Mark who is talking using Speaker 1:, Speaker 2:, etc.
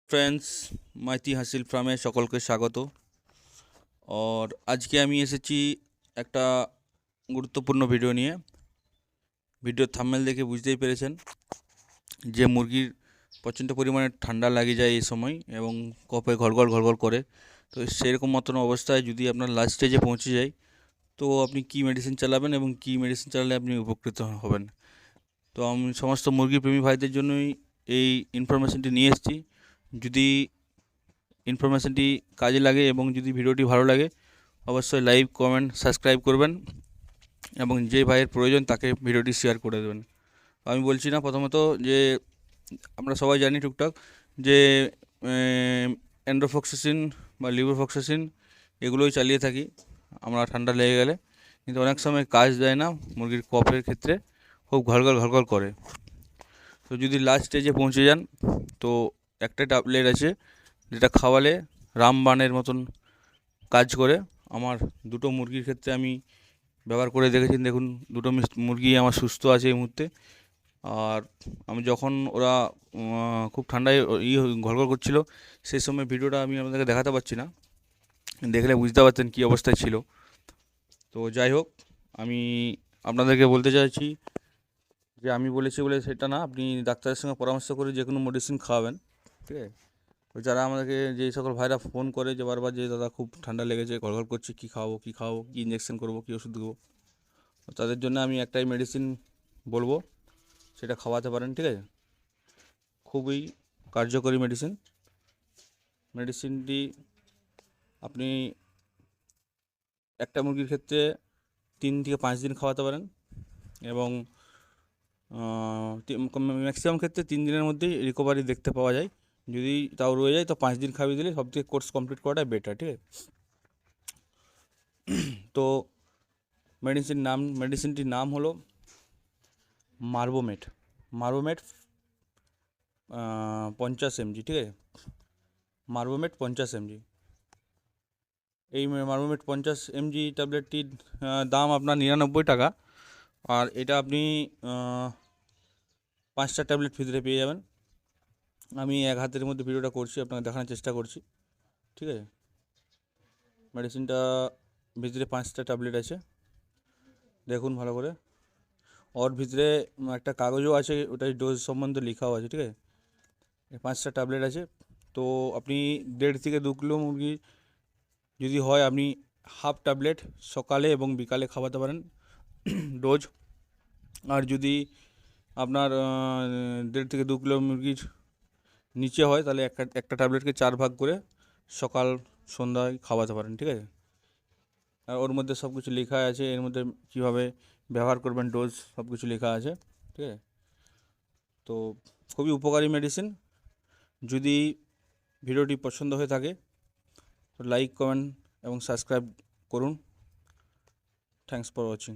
Speaker 1: Friends, Maiti হাসিল ফার্মে সকলকে স্বাগত। আজকে আমি এসেছি একটা গুরুত্বপূর্ণ ভিডিও নিয়ে। ভিডিওর থাম্বনেল দেখে বুঝতেই পেরেছেন যে মুরগির প্রচণ্ড পরিমাণে ঠান্ডা লাগে যায় এই সময় এবং কফে ঘড়ঘড় ঘড়ঘড় করে। তো সেরকম মতন অবস্থায় যদি আপনার লাস্ট স্টেজে পৌঁছে যায়, তো আপনি কী মেডিসিন চালাবেন এবং কী মেডিসিন চালালে আপনি উপকৃত হবেন। তো আমি সমস্ত মুরগি প্রেমী ভাইদের জন্যই এই ইনফরমেশনটি নিয়ে এসেছি। যদি ইনফরমেশনটি কাজে লাগে এবং যদি ভিডিওটি ভালো লাগে, অবশ্যই লাইক, কমেন্ট, সাবস্ক্রাইব করবেন এবং যে ভাইয়ের প্রয়োজন তাকে ভিডিওটি শেয়ার করে দেবেন। আমি বলছি না, প্রথমত যে আমরা সবাই জানি টুকটাক যে অ্যান্ড্রোফ্লক্সাসিন বা লিভোফ্লক্সাসিন এগুলোই চালিয়ে থাকি আমরা ঠান্ডা লেগে গেলে, কিন্তু অনেক সময় কাজ দেয় না। মুরগির কফের ক্ষেত্রে খুব ঘড়ঘড় ঘড়ঘড় করে। তো যদি লাস্ট স্টেজে পৌঁছে যান, তো একটা ট্যাবলেট আছে যেটা খাওয়ালে রামবাণের মতন কাজ করে। আমার দুটো মুরগির ক্ষেত্রে আমি ব্যবহার করে দেখেছি। দেখুন, দুটো মুরগি আমার সুস্থ আছে এই মুহূর্তে। আর আমি যখন ওরা খুব ঠান্ডায় ঘড়ঘড় করছিল, সেই সময় ভিডিওটা আমি আপনাদেরকে দেখাতে পারছি না, দেখলে বুঝতে পারতেন কী অবস্থায় ছিল। তো যাই হোক, আমি আপনাদেরকে বলতে চাইছি যে আমি বলেছি বলে সেটা না, আপনি ডাক্তারের সঙ্গে পরামর্শ করে যে কোনো মেডিসিন খাওয়াবেন, ঠিক আছে? যারা আমাদেরকে, যে সকল ভাইরা ফোন করে যে বারবার যে দাদা খুব ঠান্ডা লেগেছে, ঘড়ঘড় করছে, কী খাওয়াবো কী খাওয়াবো, কী ইঞ্জেকশন করবো, কী ওষুধ দেবো, তাদের জন্য আমি একটাই মেডিসিন বলবো, সেটা খাওয়াতে পারেন, ঠিক আছে? খুবই কার্যকরী মেডিসিন। মেডিসিনটি আপনি একটা মুরগির ক্ষেত্রে 3 থেকে 5 দিন খাওয়াতে পারেন এবং ম্যাক্সিমাম ক্ষেত্রে 3 দিনের মধ্যেই রিকভারি দেখতে পাওয়া যায়। যদি তাও রয়ে যায় তো 5 দিন খাইয়ে দিলে সবথেকে কোর্স কমপ্লিট করাটাই বেটার, ঠিক আছে? তো মেডিসিনটির নাম হলো মার্বোমেট। মার্বোমেট 50 mg, ঠিক আছে? মার্বোমেট 50 mg। এই মার্বোমেট 50 mg ট্যাবলেটটির দাম আপনার 99 টাকা। আর এটা আপনি 5টা ট্যাবলেট ভিতরে পেয়ে যাবেন। আমি এক হাতের মধ্যে ভিডিওটা করছি, আপনাকে দেখানোর চেষ্টা করছি, ঠিক আছে? মেডিসিনটা ভিতরে 5টা ট্যাবলেট আছে, দেখুন ভালো করে। ওর ভিতরে একটা কাগজও আছে, ওটাই ডোজ সম্বন্ধে লেখাও আছে, ঠিক আছে? 5টা ট্যাবলেট আছে। তো আপনি 1.5 থেকে 2 কিলো মুরগি যদি হয়, আপনি হাফ ট্যাবলেট সকালে এবং বিকালে খাওয়াতে পারেন ডোজ। আর যদি আপনার 1.5 থেকে 2 কিলো মুরগির নিচে হয়, তাহলে একটা ট্যাবলেটকে 4 ভাগ করে সকাল সন্ধ্যায় খাওয়াতে পারেন, ঠিক আছে? আর ওর মধ্যে সব কিছু লেখা আছে, এর মধ্যে কীভাবে ব্যবহার করবেন, ডোজ সব কিছু লেখা আছে, ঠিক আছে? তো খুবই উপকারী মেডিসিন। যদি ভিডিওটি পছন্দ হয়ে থাকে তো লাইক, কমেন্ট এবং সাবস্ক্রাইব করুন। Thanks for watching.